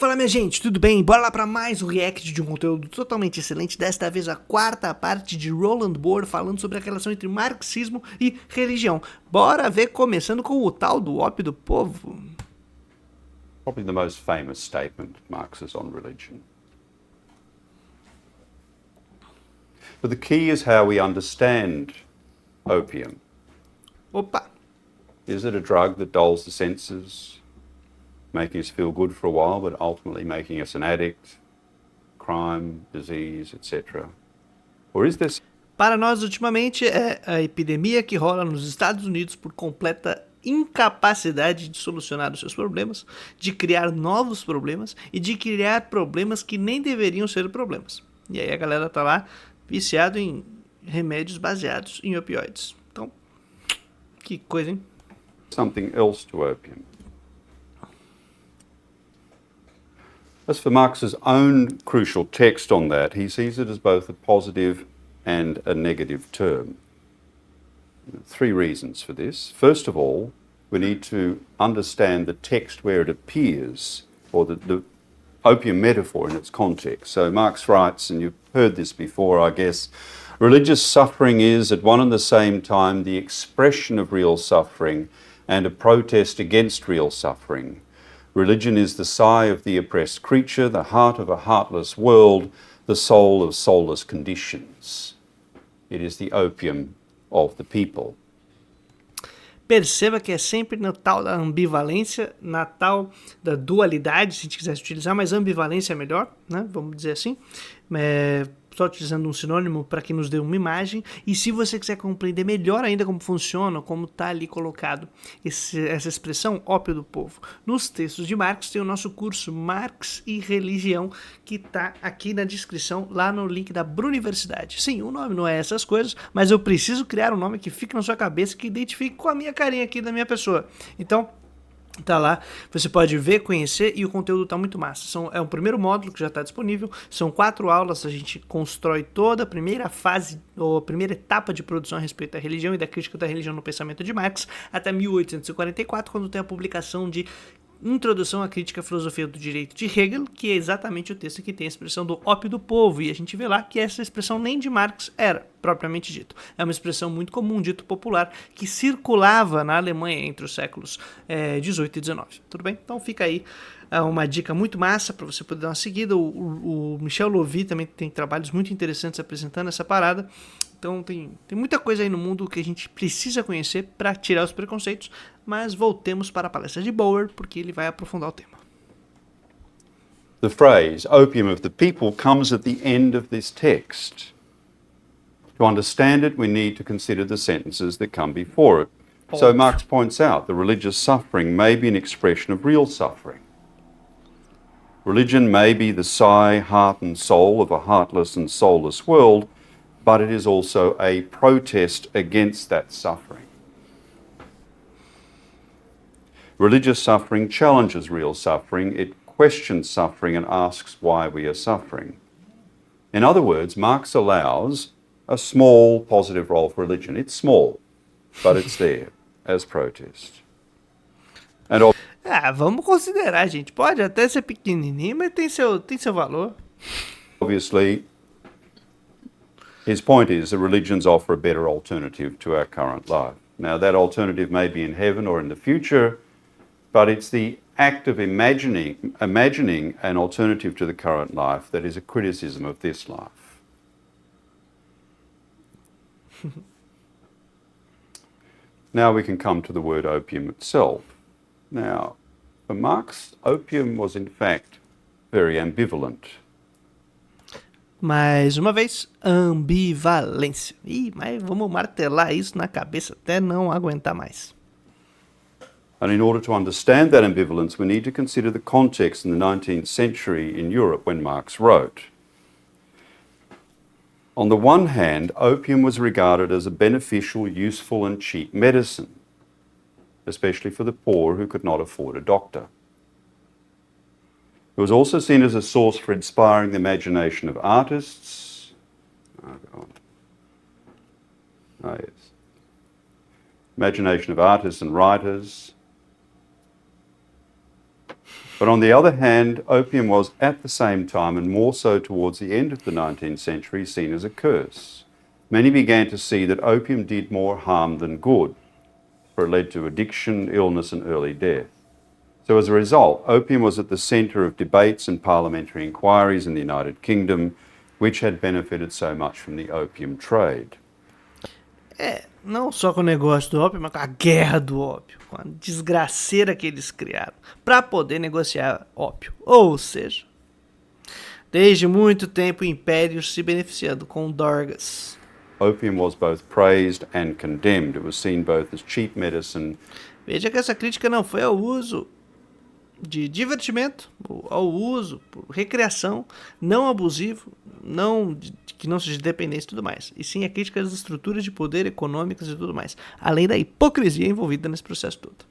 Fala minha gente, tudo bem? Bora lá para mais um react de um conteúdo totalmente excelente, desta vez a quarta parte de Roland Bohr falando sobre a relação entre marxismo e religião. Bora ver, começando com o tal do ópio do povo. Probably the most famous statement of Marx's on religion. But the key is how we understand opium. Opa! Is it a drug that dulls the senses, making us feel good for a while, but ultimately making us an addict, crime, disease, etc.? Or is this... Para nós, ultimamente, é a epidemia que rola nos Estados Unidos por completa incapacidade de solucionar os seus problemas, de criar novos problemas e de criar problemas que nem deveriam ser problemas. E aí a galera tá lá viciado em remédios baseados em opioides. Então, que coisa, hein? something else to opium? As for Marx's own crucial text on that, he sees it as both a positive and a negative term. Three reasons for this. First of all, we need to understand the text where it appears, or the opium metaphor in its context. So Marx writes, and you've heard this before, I guess, religious suffering is at one and the same time the expression of real suffering and a protest against real suffering. Religion is the sigh of the oppressed creature, the heart of a heartless world, the soul of soulless conditions. It is the opium of the people. Perceba que é sempre na tal da ambivalência, na tal da dualidade, se a gente quisesse utilizar, mas ambivalência é melhor, né? Vamos dizer assim. Só utilizando um sinônimo para que nos dê uma imagem. E se você quiser compreender melhor ainda como funciona, como está ali colocado essa expressão ópio do povo, nos textos de Marx tem o nosso curso Marx e Religião, que está aqui na descrição, lá no link da Bruniversidade. Sim, o nome não é essas coisas, mas eu preciso criar um nome que fique na sua cabeça, que identifique com a minha carinha aqui da minha pessoa. Então, tá lá, você pode ver, conhecer, e o conteúdo tá muito massa. É um primeiro módulo que já está disponível, são 4 aulas, a gente constrói toda a primeira fase, ou a primeira etapa de produção a respeito da religião e da crítica da religião no pensamento de Marx, até 1844, quando tem a publicação de Introdução à Crítica à Filosofia do Direito de Hegel, que é exatamente o texto que tem a expressão do ópio do povo, e a gente vê lá que essa expressão nem de Marx era, propriamente dito. É uma expressão muito comum, dito popular, que circulava na Alemanha entre os séculos 18 e 19. Tudo bem? Então fica aí uma dica muito massa para você poder dar uma seguida. O Michel Lovy também tem trabalhos muito interessantes apresentando essa parada. Então tem muita coisa aí no mundo que a gente precisa conhecer para tirar os preconceitos, mas voltemos para a palestra de Bohr, porque ele vai aprofundar o tema. The phrase opium of the people comes at the end of this text. To understand it, we need to consider the sentences that come before it. So Marx points out the religious suffering may be an expression of real suffering. Religion may be the sigh, heart and soul of a heartless and soulless world, but it is also a protest against that suffering. Religious suffering challenges real suffering. It questions suffering and asks why we are suffering. In other words, Marx allows a small positive role for religion. It's small, but it's there as protest. And vamos considerar, gente. Pode até ser pequenininho, mas tem seu valor. Obviously, his point is that religions offer a better alternative to our current life. Now, that alternative may be in heaven or in the future, but it's the act of imagining an alternative to the current life that is a criticism of this life. Now we can come to the word opium itself. Now, for Marx, opium was in fact very ambivalent. Mais uma vez, ambivalência. Mas vamos martelar isso na cabeça até não aguentar mais. And in order to understand that ambivalence, we need to consider the context in the 19th century in Europe when Marx wrote. On the one hand, opium was regarded as a beneficial, useful and cheap medicine, especially for the poor who could not afford a doctor. It was also seen as a source for inspiring the imagination of artists. Imagination of artists and writers. But on the other hand, opium was at the same time, and more so towards the end of the 19th century, seen as a curse. Many began to see that opium did more harm than good, for it led to addiction, illness and early death. So as a result, opium was at the centre of debates and parliamentary inquiries in the United Kingdom, which had benefited so much from the opium trade. Não só com o negócio do ópio, mas com a guerra do ópio, com a desgraceira que eles criaram para poder negociar ópio. Ou seja, desde muito tempo impérios se beneficiando com dorgas. Opium was both praised and condemned. It was seen both as cheap medicine. Veja que essa crítica não foi ao uso de divertimento, ao uso por recreação, não abusivo, que não seja dependência e tudo mais. E sim a crítica às estruturas de poder econômicas e tudo mais. Além da hipocrisia envolvida nesse processo todo.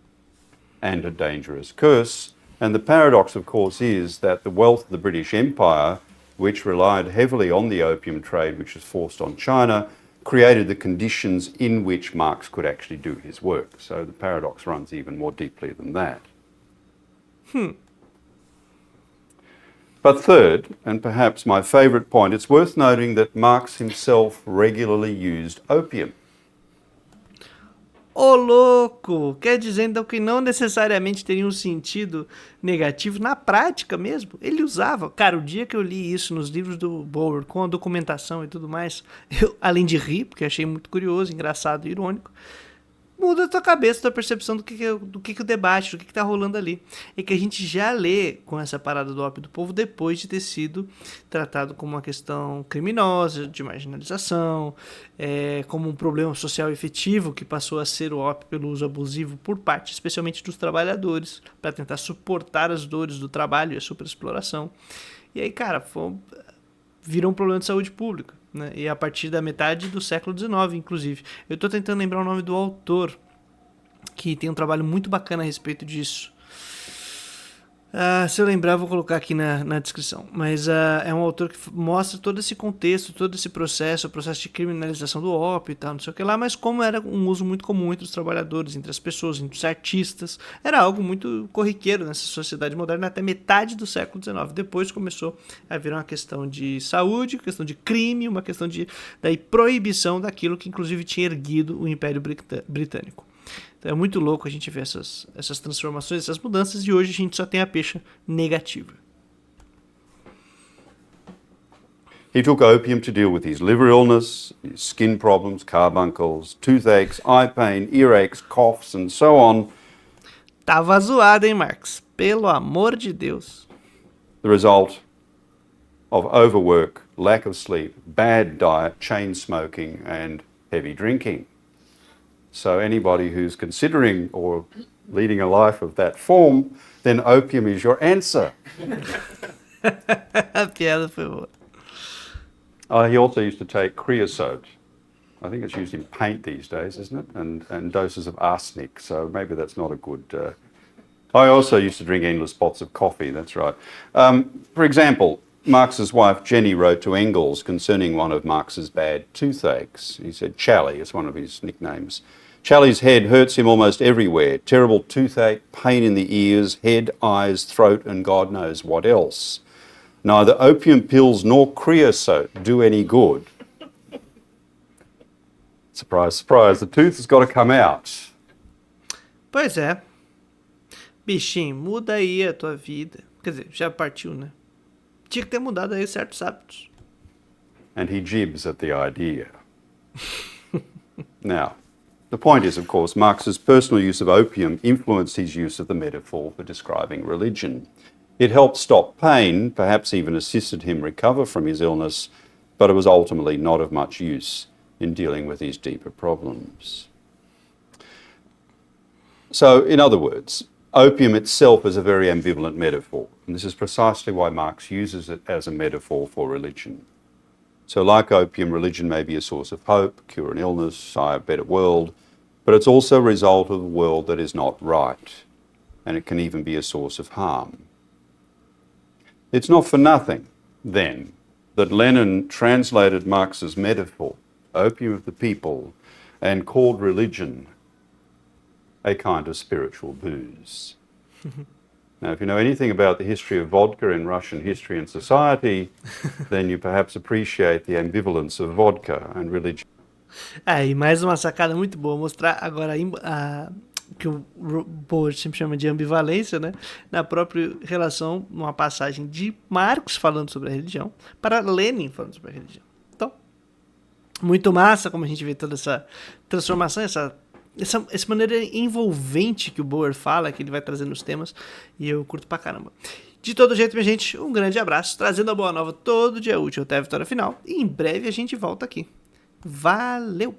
And a dangerous curse. And the paradox, of course, is that the wealth of the British Empire, which relied heavily on the opium trade, which was forced on China, created the conditions in which Marx could actually do his work. So the paradox runs even more deeply than that. But third, and perhaps my favourite point, it's worth noting that Marx himself regularly used opium. Ô louco! Quer dizer então que não necessariamente teria um sentido negativo na prática mesmo? Ele usava. Cara, o dia que eu li isso nos livros do Bower, com a documentação e tudo mais, eu, além de rir, porque achei muito curioso, engraçado e irônico, muda a tua cabeça, a tua percepção do que o debate, do que tá rolando ali. É que a gente já lê com essa parada do ópio do povo depois de ter sido tratado como uma questão criminosa, de marginalização, como um problema social efetivo que passou a ser o ópio pelo uso abusivo por parte, especialmente dos trabalhadores, para tentar suportar as dores do trabalho e a superexploração. E aí, cara, virou um problema de saúde pública. Né? E a partir da metade do século XIX, inclusive. Eu estou tentando lembrar o nome do autor, que tem um trabalho muito bacana a respeito disso. Se eu lembrar, vou colocar aqui na descrição. Mas é um autor que mostra todo esse contexto, todo esse processo, o processo de criminalização do ópio e tal, não sei o que lá, mas como era um uso muito comum entre os trabalhadores, entre as pessoas, entre os artistas, era algo muito corriqueiro nessa sociedade moderna até metade do século XIX. Depois começou a virar uma questão de saúde, uma questão de crime, uma questão da proibição daquilo que inclusive tinha erguido o Império Britânico. Então é muito louco a gente ver essas transformações, essas mudanças, e hoje a gente só tem a pecha negativa. He took opium to deal with his liver illness, his skin problems, carbuncles, toothaches, eye pain, earaches, coughs and so on. Tava zoado, hein, Marx? Pelo amor de Deus. The result of overwork, lack of sleep, bad diet, chain smoking and heavy drinking. So anybody who's considering or leading a life of that form, then opium is your answer. A piada foi boa. He also used to take creosote. I think it's used in paint these days, isn't it? And doses of arsenic, so maybe that's not a good... I also used to drink endless pots of coffee, that's right. For example, Marx's wife Jenny wrote to Engels concerning one of Marx's bad toothaches. He said Chally is one of his nicknames. Chally's head hurts him almost everywhere. Terrible toothache, pain in the ears, head, eyes, throat, and God knows what else. Neither opium pills nor creosote do any good. Surprise, surprise, the tooth has got to come out. Pois é. Bichinho, muda aí a tua vida. Quer dizer, já partiu, né? Tinha que ter mudado aí certos hábitos. And he jibs at the idea. Now, the point is, of course, Marx's personal use of opium influenced his use of the metaphor for describing religion. It helped stop pain, perhaps even assisted him recover from his illness, but it was ultimately not of much use in dealing with his deeper problems. So, in other words, opium itself is a very ambivalent metaphor, and this is precisely why Marx uses it as a metaphor for religion. So like opium, religion may be a source of hope, cure an illness, a better world, but it's also a result of a world that is not right, and it can even be a source of harm. It's not for nothing, then, that Lenin translated Marx's metaphor, opium of the people, and called religion a kind of spiritual booze. Now, if you know anything about the history of vodka in Russian history and society, then you perhaps appreciate the ambivalence of vodka and religion. E mais uma sacada muito boa, mostrar agora que o Bohr sempre chama de ambivalência, né? Na própria relação, numa passagem de Marx falando sobre a religião, para Lenin falando sobre a religião. Então, muito massa como a gente vê toda essa transformação, essa maneira envolvente que o Bohr fala, que ele vai trazendo os temas, e eu curto pra caramba. De todo jeito, minha gente, um grande abraço, trazendo a boa nova todo dia útil até a vitória final, e em breve a gente volta aqui. Valeu!